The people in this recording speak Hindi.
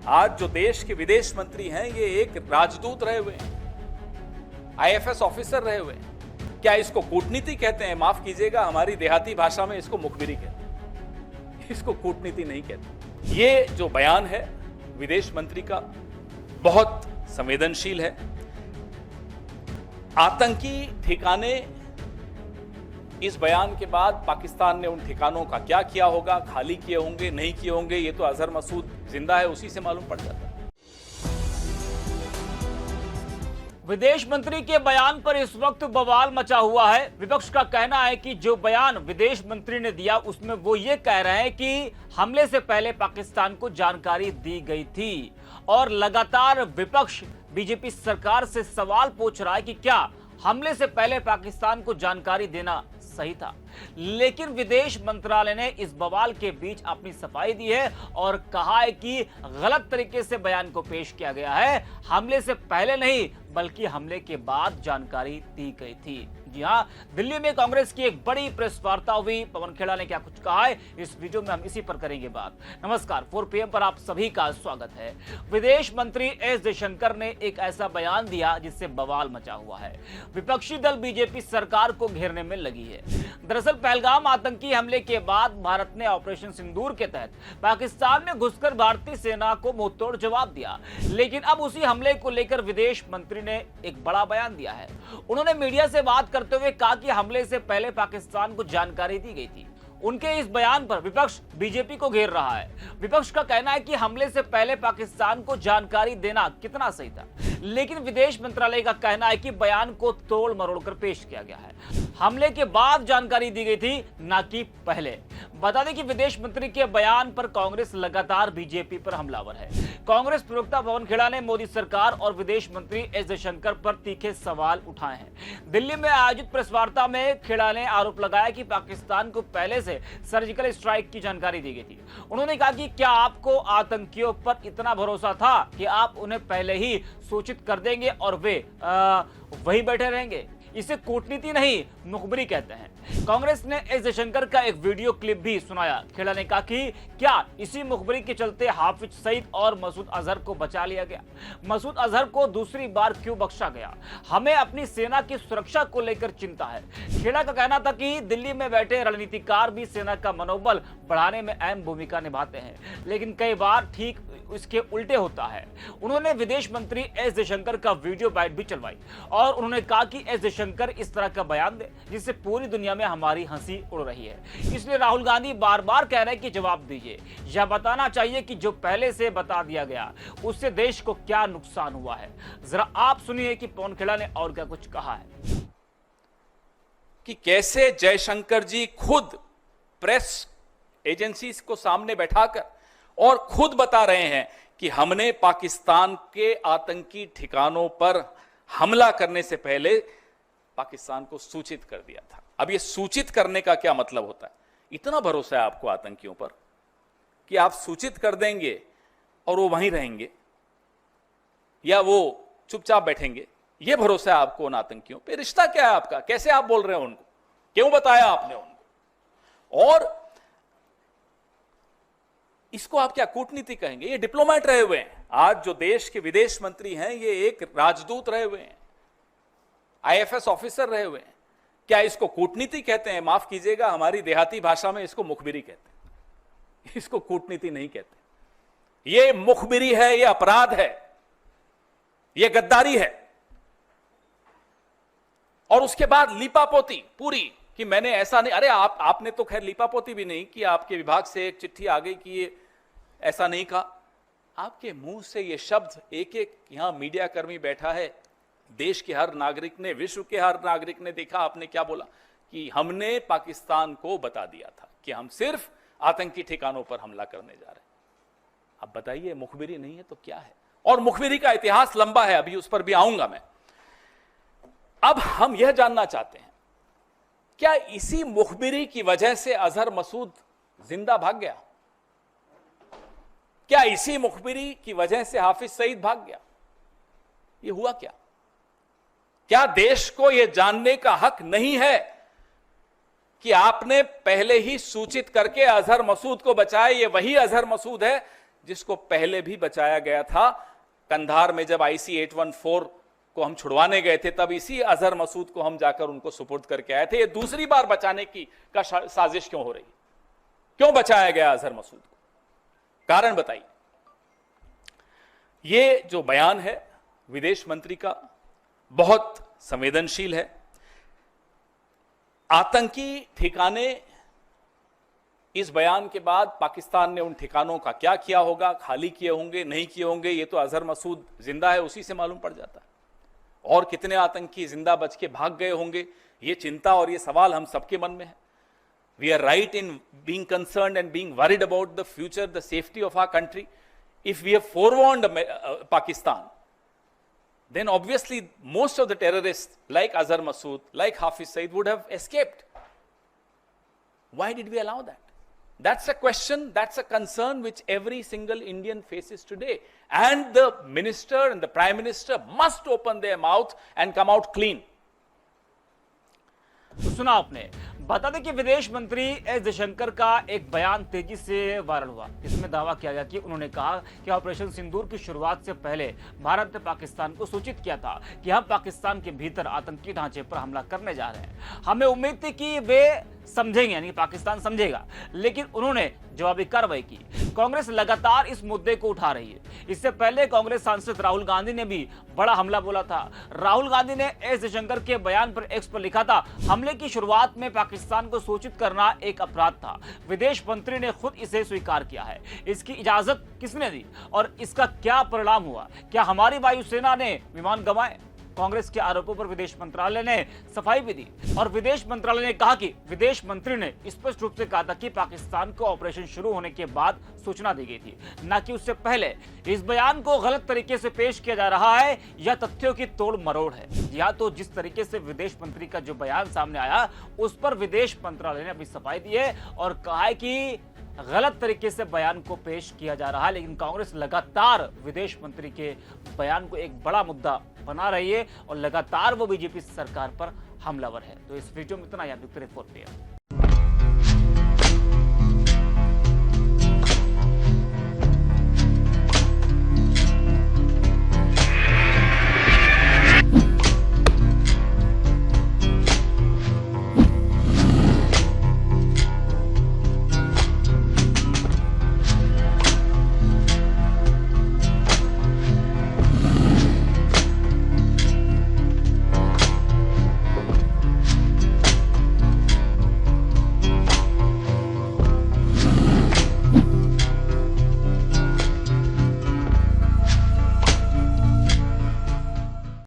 आज जो देश के विदेश मंत्री हैं ये एक राजदूत रहे हुए हैं, आईएफएस ऑफिसर रहे हुए हैं। क्या इसको कूटनीति कहते हैं? माफ कीजिएगा, हमारी देहाती भाषा में इसको मुखबिरी कहते हैं, इसको कूटनीति नहीं कहते। ये जो बयान है विदेश मंत्री का बहुत संवेदनशील है। आतंकी ठिकाने, इस बयान के बाद पाकिस्तान ने उन ठिकानों का क्या किया होगा, खाली किए होंगे, नहीं किए होंगे, ये तो अजहर मसूद जिंदा है उसी से मालूम पड़ जाता है। विदेश मंत्री के बयान पर इस वक्त बवाल मचा हुआ है। विपक्ष का कहना है कि जो बयान विदेश मंत्री ने दिया उसमें वो ये कह रहे हैं कि हमले से पहले पाकिस्तान को जानकारी दी गई थी और लगातार विपक्ष बीजेपी सरकार से सवाल पूछ रहा है कि क्या हमले से पहले पाकिस्तान को जानकारी देना सही था। लेकिन विदेश मंत्रालय ने इस बवाल के बीच अपनी सफाई दी है और कहा है कि गलत तरीके से बयान को पेश किया गया है। हमले से पहले नहीं बल्कि हमले के बाद जानकारी दी गई थी। जी हां, दिल्ली में कांग्रेस की एक बड़ी प्रेस वार्ता हुई। पवन खेड़ा ने क्या कुछ कहा है इस वीडियो में हम इसी पर करेंगे बात। नमस्कार, 4 PM पर आप सभी का स्वागत है। विदेश मंत्री एस जयशंकर ने एक ऐसा बयान दिया जिससे बवाल मचा हुआ है। विपक्षी दल बीजेपी सरकार को घेरने में लगी है। दरअसल पहलगाम आतंकी हमले के बाद भारत ने ऑपरेशन सिंदूर के तहत पाकिस्तान में घुसकर भारतीय सेना को मुंहतोड़ जवाब दिया। लेकिन अब उसी हमले को लेकर विदेश मंत्री ने एक बड़ा बयान दिया है। उन्होंने मीडिया से बात करते हुए कहा कि हमले से पहले पाकिस्तान को जानकारी दी गई थी। उनके इस बयान पर विपक्ष बीजेपी को घेर रहा है। विपक्ष का कहना है कि हमले से पहले पाकिस्तान को जानकारी देना कितना सही था, लेकिन विदेश मंत्रालय का कहना है कि बयान को तोड़ मरोड़ कर पेश किया गया है। हमले के बाद जानकारी दी गई थी, ना कि पहले। बता दें कि विदेश मंत्री के बयान पर कांग्रेस लगातार बीजेपी पर हमलावर है। कांग्रेस प्रवक्ता पवन खेड़ा ने मोदी सरकार और विदेश मंत्री एस जयशंकर पर तीखे सवाल उठाए हैं। दिल्ली में आयोजित प्रेस वार्ता में खेड़ा ने आरोप लगाया कि पाकिस्तान को पहले से सर्जिकल स्ट्राइक की जानकारी दी गई थी। उन्होंने कहा कि क्या आपको आतंकियों पर इतना भरोसा था कि आप उन्हें पहले ही सूचित कर देंगे और वे वहीं बैठे रहेंगे? इसे कूटनीति नहीं, मुखबिरी कहते हैं। कांग्रेस ने एस जयशंकर का एक वीडियो क्लिप भी सुनाया। खेड़ा ने कहा कि क्या इसी मुखबिरी के चलते हाफिज सईद और मसूद अजहर को बचा लिया गया? मसूद अजहर को दूसरी बार क्यों बख्शा गया? हमें अपनी सेना की सुरक्षा को लेकर चिंता है। खेड़ा का कहना था कि दिल्ली में बैठे रणनीतिकार भी सेना का मनोबल बढ़ाने में अहम भूमिका निभाते हैं, लेकिन कई बार ठीक इसके उल्टे होता है। उन्होंने विदेश मंत्री एस जयशंकर का वीडियो बाइट भी चलवाई और उन्होंने कहा कि एस जयशंकर इस तरह का बयान दे जिससे पूरी दुनिया में हमारी हंसी उड़ रही है। इसलिए राहुल गांधी बार बार कह रहे हैं कि जवाब दीजिए, यह बताना चाहिए कि जो पहले से बता दिया गया उससे देश को क्या नुकसान हुआ है। जरा आप सुनिए कि पवन खेड़ा ने और क्या कुछ कहा है। कि कैसे जयशंकर जी खुद प्रेस एजेंसी को सामने बैठाकर और खुद बता रहे हैं कि हमने पाकिस्तान के आतंकी ठिकानों पर हमला करने से पहले पाकिस्तान को सूचित कर दिया था। अब ये सूचित करने का क्या मतलब होता है? इतना भरोसा है आपको आतंकियों पर कि आप सूचित कर देंगे और वो वहीं रहेंगे या वो चुपचाप बैठेंगे? ये भरोसा है आपको उन आतंकियों पे? रिश्ता क्या है आपका? कैसे आप बोल रहे हो उनको? क्यों बताया आपने उनको? और इसको आप क्या कूटनीति कहेंगे? ये डिप्लोमेट रहे हुए हैं। आज जो देश के विदेश मंत्री हैं ये एक राजदूत रहे हुए हैं, आईएफएस ऑफिसर रहे हुए हैं। क्या इसको कूटनीति कहते हैं? माफ कीजिएगा, हमारी देहाती भाषा में इसको मुखबिरी कहते हैं, इसको कूटनीति नहीं कहते। ये मुखबिरी है, ये अपराध है, ये गद्दारी है। और उसके बाद लीपापोती पूरी कि मैंने ऐसा नहीं। अरे आपने तो खैर लीपापोती भी नहीं कि आपके विभाग से एक चिट्ठी आ गई कि ये ऐसा नहीं कहा। आपके मुंह से ये शब्द एक एक यहां मीडिया कर्मी बैठा है, देश के हर नागरिक ने, विश्व के हर नागरिक ने देखा आपने क्या बोला कि हमने पाकिस्तान को बता दिया था कि हम सिर्फ आतंकी ठिकानों पर हमला करने जा रहे हैं। अब बताइए, मुखबिरी नहीं है तो क्या है? और मुखबिरी का इतिहास लंबा है, अभी उस पर भी आऊंगा मैं। अब हम यह जानना चाहते हैं, क्या इसी मुखबिरी की वजह से अजहर मसूद जिंदा भाग गया? क्या इसी मुखबिरी की वजह से हाफिज सईद भाग गया? यह हुआ क्या? क्या देश को यह जानने का हक नहीं है कि आपने पहले ही सूचित करके अजहर मसूद को बचाया? ये वही अजहर मसूद है जिसको पहले भी बचाया गया था। कंधार में जब IC 814 को हम छुड़वाने गए थे, तब इसी अजहर मसूद को हम जाकर उनको सुपुर्द करके आए थे। ये दूसरी बार बचाने की साजिश क्यों हो रही? क्यों बचाया गया अजहर मसूद को? कारण बताइए। ये जो बयान है विदेश मंत्री का बहुत संवेदनशील है। आतंकी ठिकाने, इस बयान के बाद पाकिस्तान ने उन ठिकानों का क्या किया होगा, खाली किए होंगे, नहीं किए होंगे, ये तो अजहर मसूद जिंदा है उसी से मालूम पड़ जाता है। और कितने आतंकी जिंदा बच के भाग गए होंगे, ये चिंता और ये सवाल हम सबके मन में है। We are right in being concerned and being worried about the future, the safety of our country. If we have forewarned Pakistan, then obviously most of the terrorists like Azhar Masood, like Hafiz Saeed would have escaped. Why did we allow that? That's a question, that's a concern which every single Indian faces today. And the minister and the prime minister must open their mouth and come out clean. तो सुना आपने। बता दें कि विदेश मंत्री एस जयशंकर का एक बयान तेजी से वायरल हुआ। इसमें दावा किया गया कि उन्होंने कहा कि ऑपरेशन सिंदूर की शुरुआत से पहले भारत ने पाकिस्तान को सूचित किया था कि हम पाकिस्तान के भीतर आतंकी ढांचे पर हमला करने जा रहे हैं। हमें उम्मीद थी कि वे समझेंगे, यानी पाकिस्तान समझेगा, लेकिन उन्होंने जवाबी कार्रवाई की। कांग्रेस लगातार इस मुद्दे को उठा रही है। इससे पहले कांग्रेस सांसद राहुल गांधी ने भी बड़ा हमला बोला था। राहुल गांधी ने एस जयशंकर के बयान पर एक्स पर लिखा था, हमले की शुरुआत में पाकिस्तान को सूचित करना एक अपराध था। विदेश मंत्री ने खुद इसे स्वीकार किया है। इसकी इजाजत किसने दी और इसका क्या परिणाम हुआ? क्या हमारी वायुसेना ने विमान गंवाए? कांग्रेस के आरोपों पर विदेश मंत्रालय ने सफाई भी दी और विदेश मंत्रालय ने कहा कि विदेश मंत्री ने स्पष्ट रूप से कहा था कि पाकिस्तान को ऑपरेशन शुरू होने के बाद सूचना दी गई थी, न कि उससे पहले। इस बयान को गलत तरीके से पेश किया जा रहा है या तथ्यों की तोड़ मरोड़ है। या तो जिस तरीके से विदेश मंत्री का जो बयान सामने आया उस पर विदेश मंत्रालय ने अपनी सफाई दी है और कहा है कि गलत तरीके से बयान को पेश किया जा रहा है। लेकिन कांग्रेस लगातार विदेश मंत्री के बयान को एक बड़ा मुद्दा बना रही है और लगातार वो बीजेपी सरकार पर हमलावर है। तो इस वीडियो में इतना, यहाँ रिपोर्ट पे है।